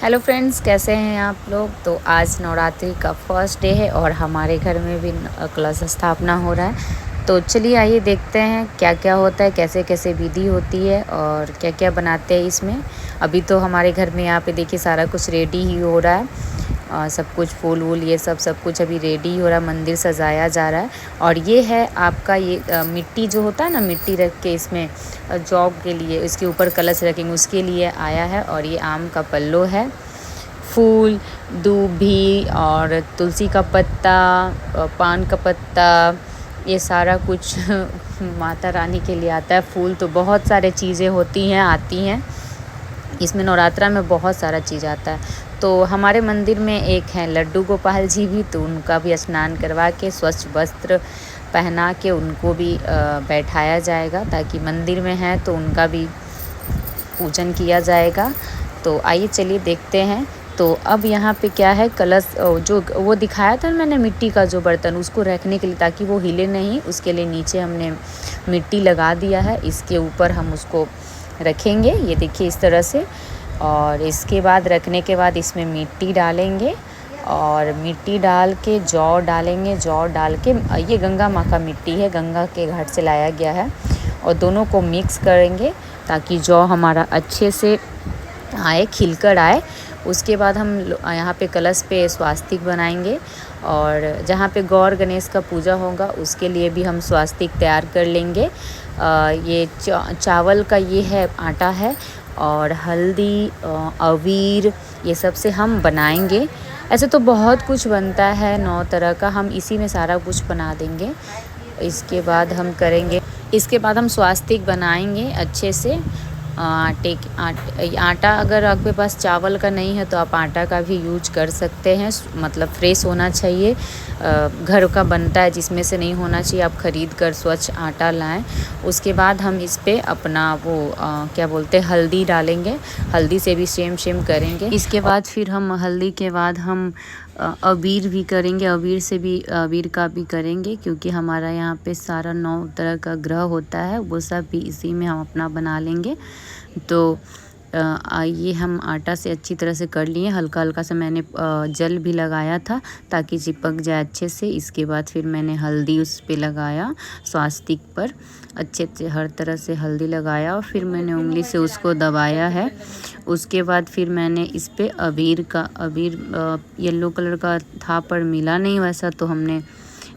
Hello friends, कैसे हैं आप लोग। तो आज नवरात्रि का फर्स्ट डे है और हमारे घर में भी कलश स्थापना हो रहा है। तो चलिए आइए देखते हैं क्या क्या होता है, कैसे कैसे विधि होती है और क्या क्या बनाते हैं इसमें। अभी तो हमारे घर में यहाँ पे देखिए सारा कुछ रेडी ही हो रहा है। सब कुछ फूल वूल ये सब कुछ अभी रेडी हो रहा है, मंदिर सजाया जा रहा है। और ये है आपका ये मिट्टी जो होता है ना, मिट्टी रख के इसमें जॉब के लिए इसके ऊपर कलश रखेंगे उसके लिए आया है। और ये आम का पल्लो है, फूल, दूब भी और तुलसी का पत्ता, पान का पत्ता, ये सारा कुछ माता रानी के लिए आता है। फूल तो बहुत सारे चीज़ें होती हैं, आती हैं इसमें। नवरात्रा में बहुत सारा चीज़ आता है। तो हमारे मंदिर में एक हैं लड्डू गोपाल जी भी, तो उनका भी स्नान करवा के स्वच्छ वस्त्र पहना के उनको भी बैठाया जाएगा, ताकि मंदिर में है तो उनका भी पूजन किया जाएगा। तो आइए चलिए देखते हैं। तो अब यहाँ पे क्या है, कलश जो वो दिखाया था मैंने मिट्टी का जो बर्तन, उसको रखने के लिए ताकि वो हिले नहीं, उसके लिए नीचे हमने मिट्टी लगा दिया है। इसके ऊपर हम उसको रखेंगे, ये देखिए इस तरह से। और इसके बाद रखने के बाद इसमें मिट्टी डालेंगे और मिट्टी डाल के जौ डालेंगे। जौ डाल के ये गंगा माँ का मिट्टी है, गंगा के घाट से लाया गया है। और दोनों को मिक्स करेंगे ताकि जौ हमारा अच्छे से आए, खिलकर आए। उसके बाद हम यहाँ पे कलश पे स्वास्तिक बनाएंगे। और जहाँ पे गौर गणेश का पूजा होगा उसके लिए भी हम स्वास्तिक तैयार कर लेंगे। ये चावल का ये है, आटा है और हल्दी, अबीर, ये सब से हम बनाएंगे। ऐसे तो बहुत कुछ बनता है 9 तरह का, हम इसी में सारा कुछ बना देंगे। इसके बाद हम करेंगे, इसके बाद हम स्वास्तिक बनाएंगे अच्छे से। आटा अगर आपके पास चावल का नहीं है तो आप आटा का भी यूज कर सकते हैं, मतलब फ्रेश होना चाहिए। घर का बनता है जिसमें से नहीं होना चाहिए, आप ख़रीद कर स्वच्छ आटा लाएं। उसके बाद हम इस पे अपना वो क्या बोलते हैं, हल्दी डालेंगे। हल्दी से भी सेम करेंगे। इसके बाद फिर हम हल्दी के बाद हम अबीर भी करेंगे। अबीर से भी, अबीर का भी करेंगे, क्योंकि हमारा यहाँ पे सारा 9 तरह का ग्रह होता है, वो सब भी इसी में हम अपना बना लेंगे। तो ये हम आटा से अच्छी तरह से कर लिए। हल्का हल्का सा मैंने जल भी लगाया था ताकि चिपक जाए अच्छे से। इसके बाद फिर मैंने हल्दी उस पे लगाया, स्वास्तिक पर अच्छे से हर तरह से हल्दी लगाया और फिर मैंने उंगली से उसको दबाया है। उसके बाद फिर मैंने इस पे अबीर येलो कलर का था पर मिला नहीं वैसा, तो हमने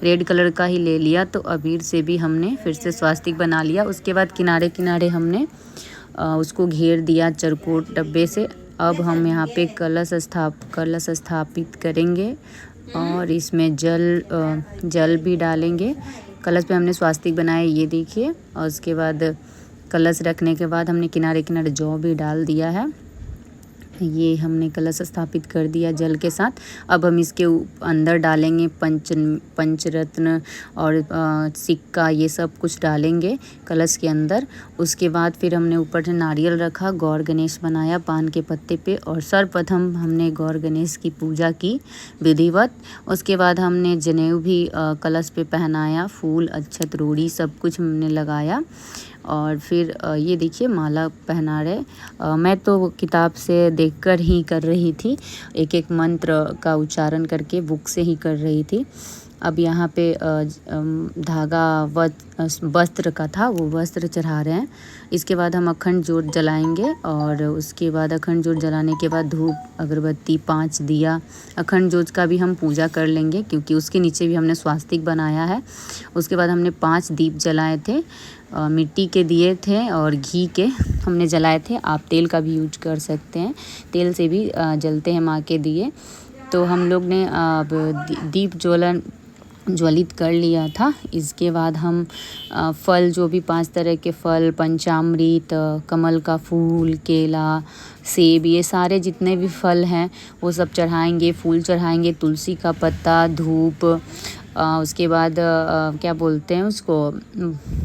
रेड कलर का ही ले लिया। तो अबीर से भी हमने फिर से स्वास्तिक बना लिया। उसके बाद किनारे किनारे हमने उसको घेर दिया चरकोट डब्बे से। अब हम यहाँ पे कलश स्थापित करेंगे और इसमें जल भी डालेंगे। कलश पे हमने स्वास्तिक बनाया, ये देखिए। और उसके बाद कलश रखने के बाद हमने किनारे किनारे जौ भी डाल दिया है। ये हमने कलश स्थापित कर दिया जल के साथ। अब हम इसके अंदर डालेंगे पंचरत्न और सिक्का, ये सब कुछ डालेंगे कलश के अंदर। उसके बाद फिर हमने ऊपर से नारियल रखा, गौर गणेश बनाया पान के पत्ते पे, और सर्वप्रथम हमने गौर गणेश की पूजा की विधिवत। उसके बाद हमने जनेऊ भी कलश पे पहनाया, फूल, अक्षत, रोड़ी सब कुछ हमने लगाया। और फिर ये देखिए माला पहना रहे। मैं तो किताब से देखकर ही कर रही थी, एक एक मंत्र का उच्चारण करके बुक से ही कर रही थी। अब यहाँ पे धागा वस्त्र का था, वो वस्त्र चढ़ा रहे हैं। इसके बाद हम अखंड ज्योत जलाएंगे और उसके बाद अखंड ज्योत जलाने के बाद धूप अगरबत्ती 5 दिया, अखंड ज्योत का भी हम पूजा कर लेंगे, क्योंकि उसके नीचे भी हमने स्वास्तिक बनाया है। उसके बाद हमने 5 दीप जलाए थे, मिट्टी के दिए थे और घी के हमने जलाए थे। आप तेल का भी यूज कर सकते हैं, तेल से भी जलते हैं माँ के दिए। तो हम लोग ने अब दीप ज्वलित कर लिया था। इसके बाद हम फल, जो भी 5 तरह के फल, पंचामृत, कमल का फूल, केला, सेब, ये सारे जितने भी फल हैं वो सब चढ़ाएंगे। फूल चढ़ाएंगे, तुलसी का पत्ता, धूप, उसके बाद क्या बोलते हैं उसको,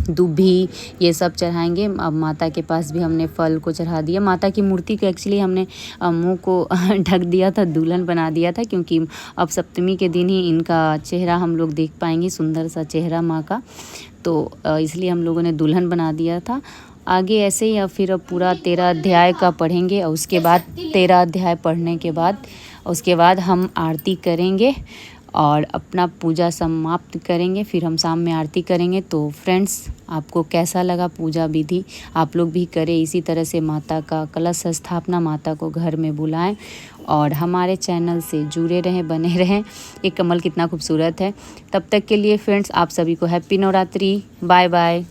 दूभी, ये सब चढ़ाएंगे। अब माता के पास भी हमने फल को चढ़ा दिया। माता की मूर्ति को एक्चुअली हमने मुंह को ढक दिया था, दुल्हन बना दिया था, क्योंकि अब सप्तमी के दिन ही इनका चेहरा हम लोग देख पाएंगे, सुंदर सा चेहरा माँ का। तो इसलिए हम लोगों ने दुल्हन बना दिया था। आगे ऐसे ही अब फिर अब पूरा 13 अध्याय का पढ़ेंगे और उसके बाद 13 अध्याय पढ़ने के बाद उसके बाद हम आरती करेंगे और अपना पूजा समाप्त करेंगे। फिर हम शाम में आरती करेंगे। तो फ्रेंड्स, आपको कैसा लगा पूजा विधि? आप लोग भी करें इसी तरह से, माता का कलश स्थापना, माता को घर में बुलाएं और हमारे चैनल से जुड़े रहें, बने रहें। ये कमल कितना खूबसूरत है। तब तक के लिए फ्रेंड्स, आप सभी को हैप्पी नवरात्रि। Bye bye.